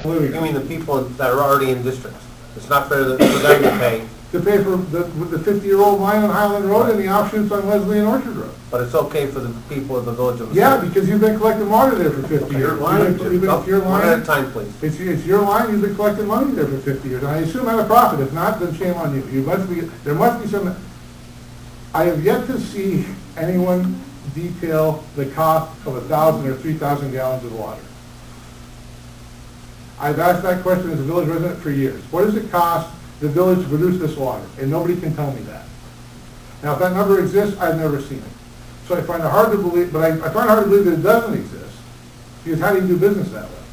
You mean the people that are already in districts? It's not fair for them to pay. To pay for the 50-year-old line on Highland Road and the offshoots on Leslie and Orchard Road. But it's okay for the people of the village of Massena. Yeah, because you've been collecting water there for 50 years. It's your line. One at a time, please. It's your line, you've been collecting money there for 50 years. And I assume at a profit. If not, then shame on you. There must be some, I have yet to see anyone detail the cost of 1,000 or 3,000 gallons of water. I've asked that question as a village resident for years. What does it cost the village to produce this water? And nobody can tell me that. Now, if that number exists, I've never seen it. So I find it hard to believe, but I find it hard to believe that it doesn't exist, because how do you do business that way?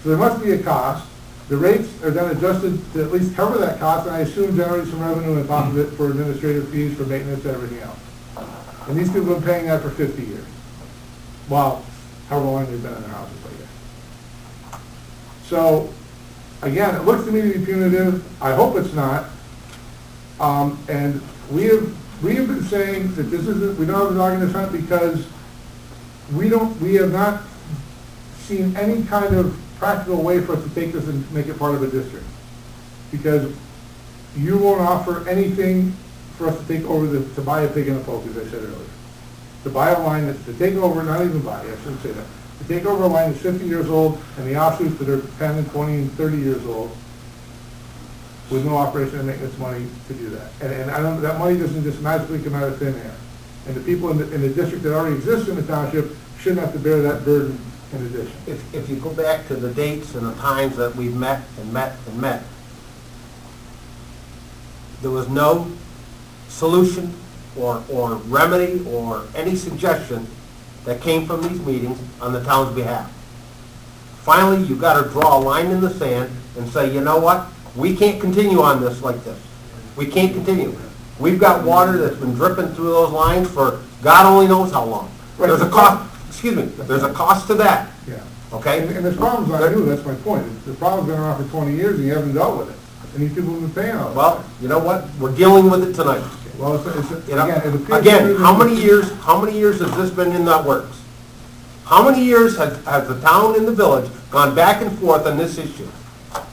So there must be a cost. The rates are then adjusted to at least cover that cost, and I assume generate some revenue on top of it for administrative fees, for maintenance, and everything else. And these people have been paying that for 50 years. Well, however long they've been in their houses, I guess. So, again, it looks to me to be punitive. I hope it's not. And we have been saying that this isn't, we don't have a dog in this hunt because we have not seen any kind of practical way for us to take this and make it part of a district. Because you won't offer anything for us to take over to buy a pig in a poke, as I said earlier. To buy a line to take over, not even buy, I shouldn't say that. To take over a line that's 50 years old and the offshoots that are 10 and 20 and 30 years old with no operation and maintenance money to do that. And that money doesn't just magically come out of thin air. And the people in the district that already exists in the township shouldn't have to bear that burden in addition. If you go back to the dates and the times that we've met and met and met, there was no solution or remedy or any suggestion that came from these meetings on the town's behalf. Finally, you got to draw a line in the sand and say, you know what? We can't continue on this like this. We can't continue. We've got water that's been dripping through those lines for God only knows how long. Right. There's a cost. Excuse me. There's a cost to that. Yeah. Okay. And this problem's not new. That's my point. The problem's been around for 20 years and you haven't dealt with it. And these people have been paying all that. Well, you know what? We're dealing with it tonight. Well, Again, how many years has this been in the works? How many years has the town and the village gone back and forth on this issue?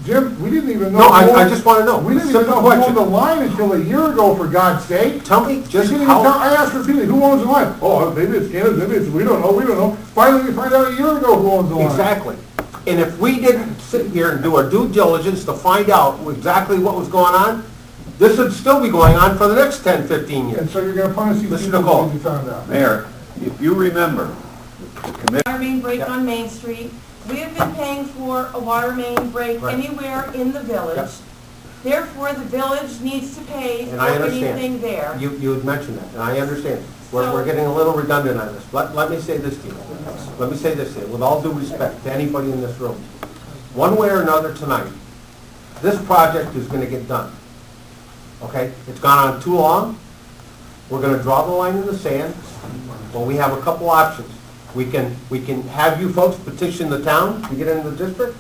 Jim, we didn't even know. No, I just want to know. We didn't even know who owned the line until a year ago, for God's sake. Tell me just I asked repeatedly, who owns the line? Oh, maybe it's Canada, maybe it's, we don't know. Finally, we find out a year ago who owns the line. Exactly. And if we didn't sit here and do our due diligence to find out exactly what was going on, this would still be going on for the next 10, 15 years. And so you're going to punish these people because you found out. Mayor, if you remember, the committee... Water main break on Main Street. We have been paying for a water main break anywhere in the village. Yep. Therefore, the village needs to pay for And I understand. anything there. You had mentioned that, and I understand. We're getting a little redundant on this. Let me say this to you. Let me say this to you, with all due respect to anybody in this room. One way or another tonight, this project is going to get done. Okay? It's gone on too long. We're going to draw the line in the sand. Well, we have a couple options. We can have you folks petition the town to get into the district,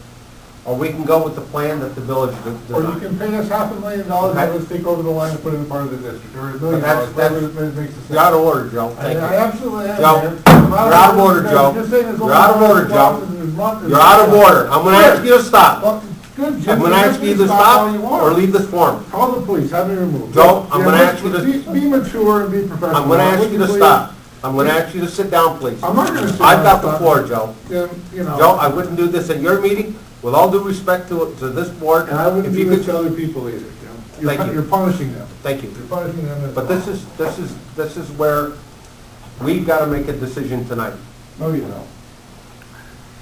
or we can go with the plan that the village designed. Or you can pay us $500,000 and let's take over the line and put it in part of the district. Or $1 million, whatever it makes sense. You're out of order, Joe. Thank you. I absolutely am. Joe, you're out of order, Joe. You're out of order, Joe. You're out of order. I'm going to ask you to stop. Well, good, Jim. I'm going to ask you to stop or leave this forum. Call the police, have me removed. Joe, I'm going to ask you to... Be mature and be professional. I'm going to ask you to stop. I'm going to ask you to sit down, please. I'm not going to sit down. I've got the floor, Joe. You know. Joe, I wouldn't do this at your meeting, with all due respect to this board. And I wouldn't if do you this could, to other people either, Jim. Thank you. You're punishing them. Thank you. You're punishing them as But well. this is where we've got to make a decision tonight. No, you don't.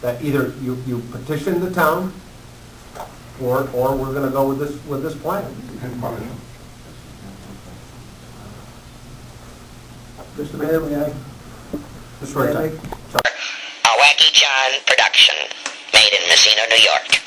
That either you petition the town, or we're going to go with this plan. And punish them. Mr. Mayor, may I? Mr. Ratepayers. A Wacky John production, made in Massena, New York.